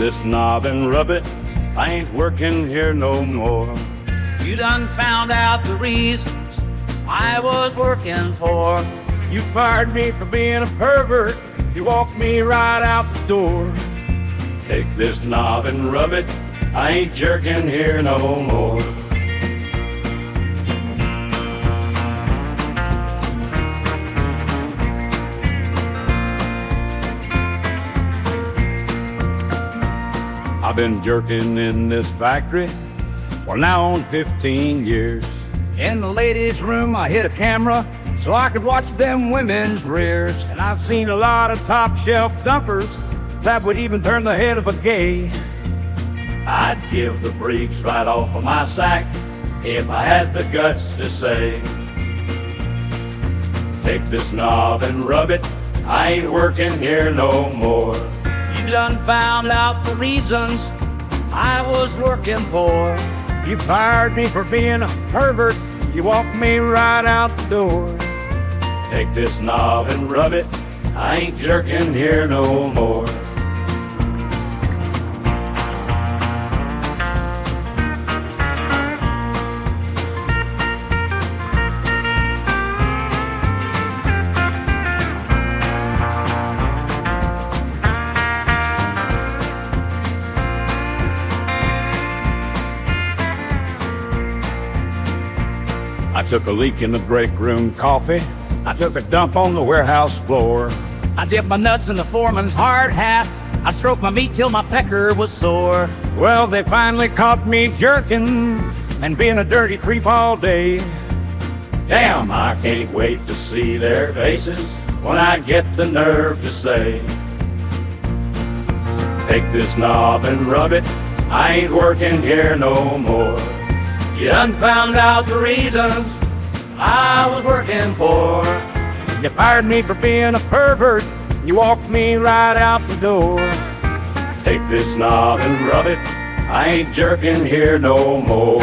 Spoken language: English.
this knob and rub it. I ain't working here no more. You done found out the reasons I was working for. You fired me for being a pervert. You walked me right out the door. Take this knob and rub it. I ain't jerking here no more. I've been jerking in this factory for now on 15 years. In the ladies' room, I hid a camera so I could watch them women's rears. And I've seen a lot of top shelf dumpers that would even turn the head of a gay. I'd give the briefs right off of my sack if I had the guts to say, take this knob and rub it. I ain't working here no more. You done found out the reasons I was working for. You fired me for being a pervert. You walked me right out the door. Take this knob and rub it. I ain't jerking here no more. I took a leak in the break room coffee. I took a dump on the warehouse floor. I dipped my nuts in the foreman's hard hat. I stroked my meat till my pecker was sore. Well, they finally caught me jerking and being a dirty creep all day. Damn, I can't wait to see their faces when I get the nerve to say, take this knob and rub it. I ain't working here no more. You done found out the reasons I was working for. You fired me for being a pervert. You walked me right out the door. Take this knob and rub it. I ain't jerking here no more.